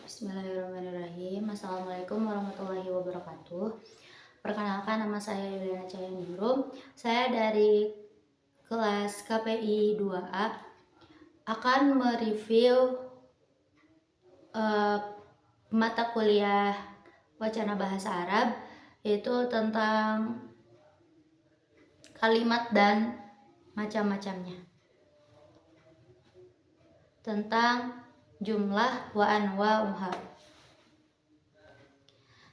Bismillahirrahmanirrahim. Assalamualaikum warahmatullahi wabarakatuh. Perkenalkan, nama saya Yuliana Cahyandingrum. Saya dari kelas KPI 2A akan mereview mata kuliah wacana bahasa Arab, yaitu tentang kalimat dan macam-macamnya, tentang jumlah wa anwa'uha.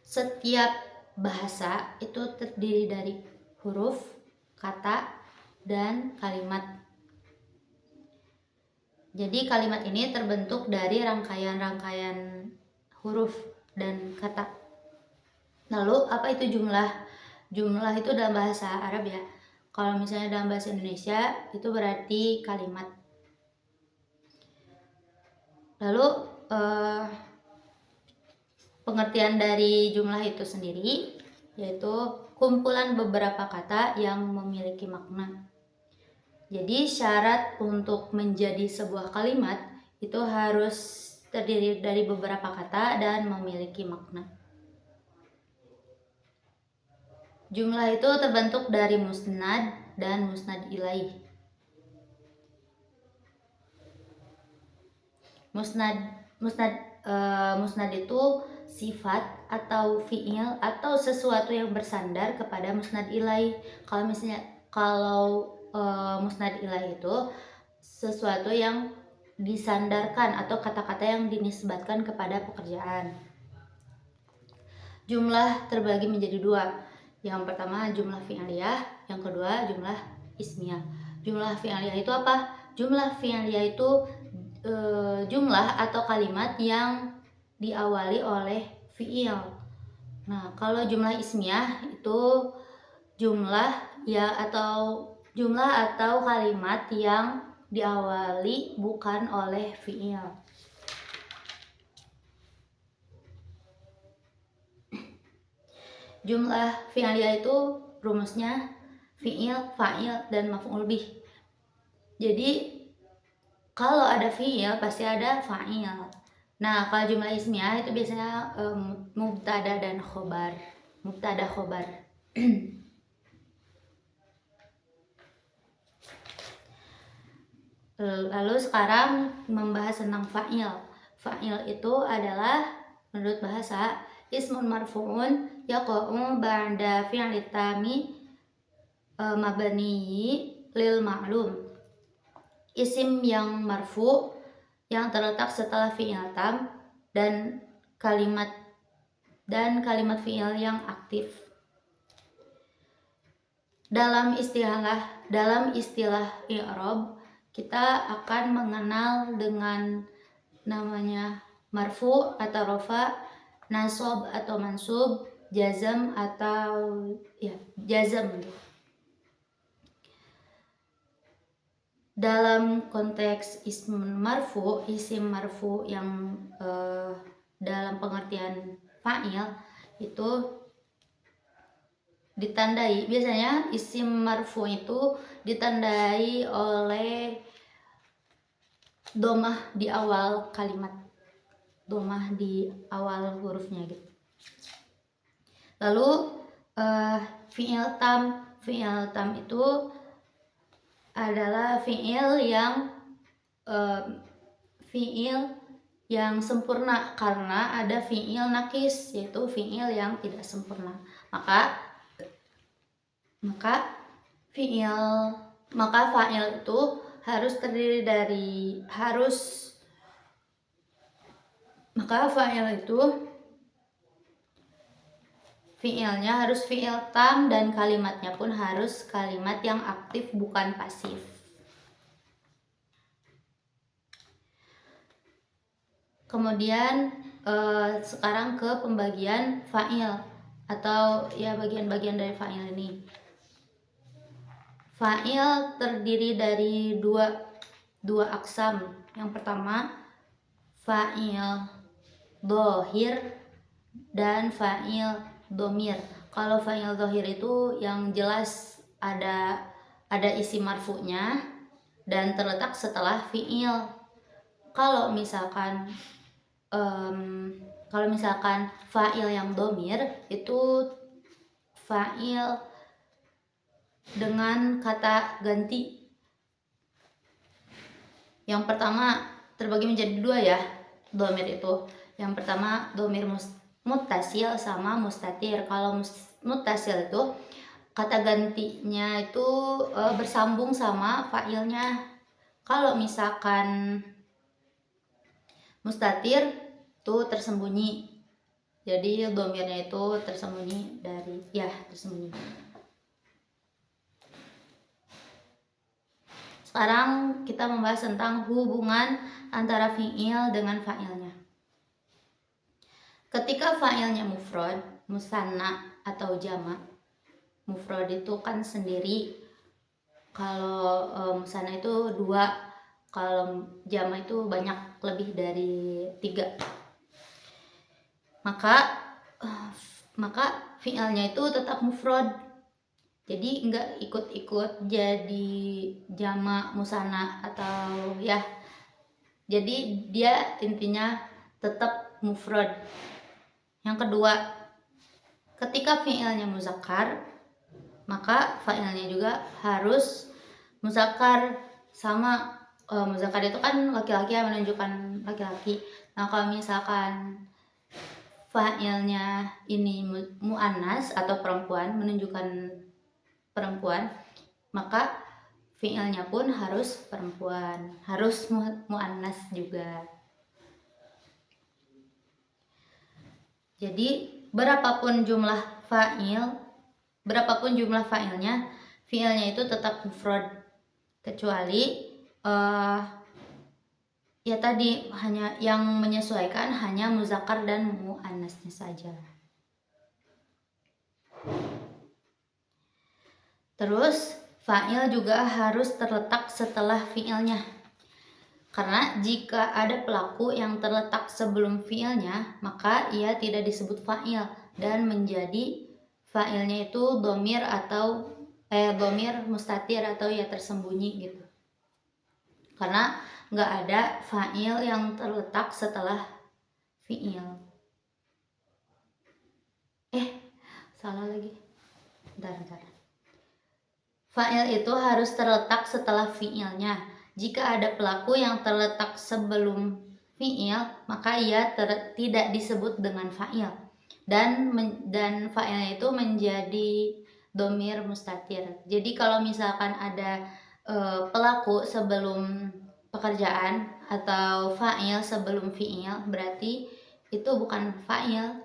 Setiap bahasa itu terdiri dari huruf, kata, dan kalimat. Jadi kalimat ini terbentuk dari rangkaian-rangkaian huruf dan kata. Lalu apa itu jumlah? Jumlah itu dalam bahasa Arab ya. Kalau misalnya dalam bahasa Indonesia itu berarti kalimat. Lalu pengertian dari jumlah itu sendiri yaitu kumpulan beberapa kata yang memiliki makna. Jadi syarat untuk menjadi sebuah kalimat itu harus terdiri dari beberapa kata dan memiliki makna. Jumlah itu terbentuk dari musnad dan musnad ilaih. Musnad itu sifat atau fiil atau sesuatu yang bersandar kepada musnad ilaih. Kalau musnad ilaih itu sesuatu yang disandarkan atau kata-kata yang dinisbatkan kepada pekerjaan. Jumlah terbagi menjadi dua. Yang pertama jumlah fi'liyah, yang kedua jumlah ismiyah. Jumlah fi'liyah itu apa? Jumlah fi'liyah itu jumlah atau kalimat yang diawali oleh fi'il. Nah, kalau jumlah ismiyah itu jumlah atau kalimat yang diawali bukan oleh fi'il. Jumlah fi'liyah itu rumusnya fi'il, fa'il, dan maf'ul bih. Jadi kalau ada fi'il pasti ada fa'il. Nah, kalau jumlah ismiyah itu biasanya mubtada dan khobar. Mubtada khobar. Lalu sekarang membahas tentang fa'il. Fa'il itu adalah menurut bahasa ismun marfu'un yaqa'u ba'da fi'li tami mabniyi lil ma'lum. Isim yang marfu yang terletak setelah fi'il tam dan kalimat fi'il yang aktif. Dalam istilah i'rab kita akan mengenal dengan namanya marfu atau rafa, nasab atau mansub, jazam atau jazam. Dalam konteks isim marfu yang dalam pengertian fa'il itu ditandai, biasanya isim marfu itu ditandai oleh domah di awal kalimat, domah di awal hurufnya gitu. Lalu fi'il tam itu adalah fi'il yang sempurna karena ada fi'il nakis, yaitu fi'il yang tidak sempurna. Maka fa'il itu harus terdiri dari fi'ilnya harus fi'il tam dan kalimatnya pun harus kalimat yang aktif bukan pasif. Kemudian sekarang ke pembagian fa'il atau bagian-bagian dari fa'il ini. Fa'il terdiri dari dua aksam. Yang pertama fa'il dhohir dan fa'il dhamir. Kalau fa'il dhohir itu yang jelas ada isi marfu'nya dan terletak setelah fi'il. Kalau misalkan kalau misalkan fa'il yang domir itu fa'il dengan kata ganti. Yang pertama terbagi menjadi dua ya, domir itu. Yang pertama domir muttasil sama mustatir. Kalau muttasil itu kata gantinya itu bersambung sama fa'ilnya. Kalau misalkan mustatir itu tersembunyi. Jadi domirnya itu tersembunyi tersembunyi. Sekarang kita membahas tentang hubungan antara fi'il dengan fa'ilnya. Ketika fa'ilnya mufrad, musanna atau jamak. Mufrad itu kan sendiri. Kalau musanna itu 2, kalau jamak itu banyak, lebih dari 3. Maka fi'ilnya itu tetap mufrad. Jadi enggak ikut-ikut jadi jamak musanna atau jadi dia intinya tetap mufrad. Yang kedua, ketika fi'ilnya muzakkar, maka fa'ilnya juga harus muzakkar. Sama muzakkar itu kan laki-laki, yang menunjukkan laki-laki. Nah, kalau misalkan fa'ilnya ini muannas atau perempuan, menunjukkan perempuan, maka fi'ilnya pun harus perempuan, harus muannas juga. Jadi berapapun jumlah fa'ilnya, fi'ilnya itu tetap mufrad, kecuali tadi hanya yang menyesuaikan hanya muzakkar dan muannasnya saja. Terus fa'il juga harus terletak setelah fi'ilnya. Karena jika ada pelaku yang terletak sebelum fi'ilnya, maka ia tidak disebut fa'il dan menjadi fa'ilnya itu domir atau domir mustatir atau tersembunyi gitu. Karena nggak ada fa'il yang terletak setelah fi'il. Salah lagi. Bentar. Fa'il itu harus terletak setelah fi'ilnya. Jika ada pelaku yang terletak sebelum fi'il, maka ia tidak disebut dengan fa'il. Dan fa'ilnya itu menjadi domir mustatir. Jadi kalau misalkan ada pelaku sebelum pekerjaan atau fa'il sebelum fi'il, berarti itu bukan fa'il.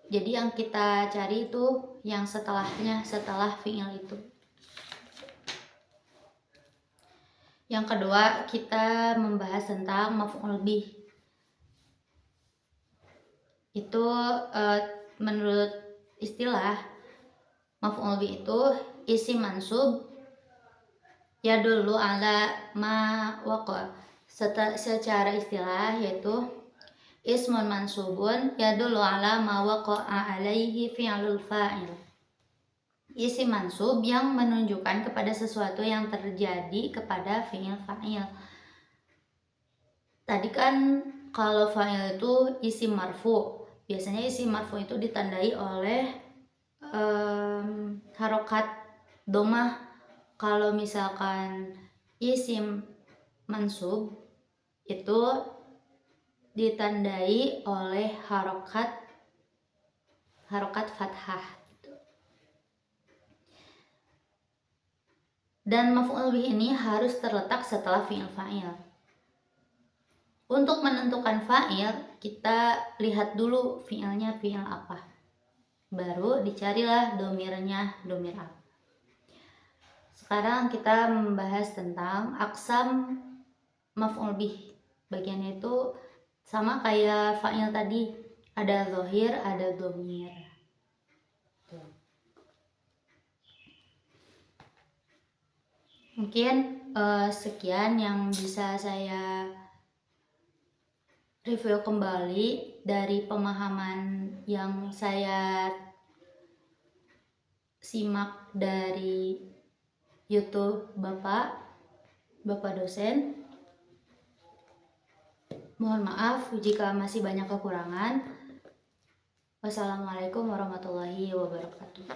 Jadi yang kita cari itu yang setelahnya, setelah fi'il itu. Yang kedua, kita membahas tentang maf'ul bih. Itu menurut istilah, maf'ul bih itu isim mansub yadullu ala ma waqa. Secara istilah yaitu ismun mansubun yadullu ala ma waqa'a alaihi fi'lul fa'il. Isim mansub yang menunjukkan kepada sesuatu yang terjadi kepada fi'il fa'il. Tadi kan kalau fa'il itu isim marfu. Biasanya isim marfu itu ditandai oleh harokat domah. Kalau misalkan isim mansub itu ditandai oleh harokat fathah. Dan maf'ul bih ini harus terletak setelah fi'il fa'il. Untuk menentukan fa'il, kita lihat dulu fi'ilnya fi'il apa. Baru dicarilah domirnya domir apa. Sekarang kita membahas tentang aqsam maf'ul bih. Bagiannya itu sama kayak fa'il tadi, ada dhohir, ada dhamir. Mungkin sekian yang bisa saya review kembali dari pemahaman yang saya simak dari YouTube Bapak dosen. Mohon maaf jika masih banyak kekurangan. Wassalamualaikum warahmatullahi wabarakatuh.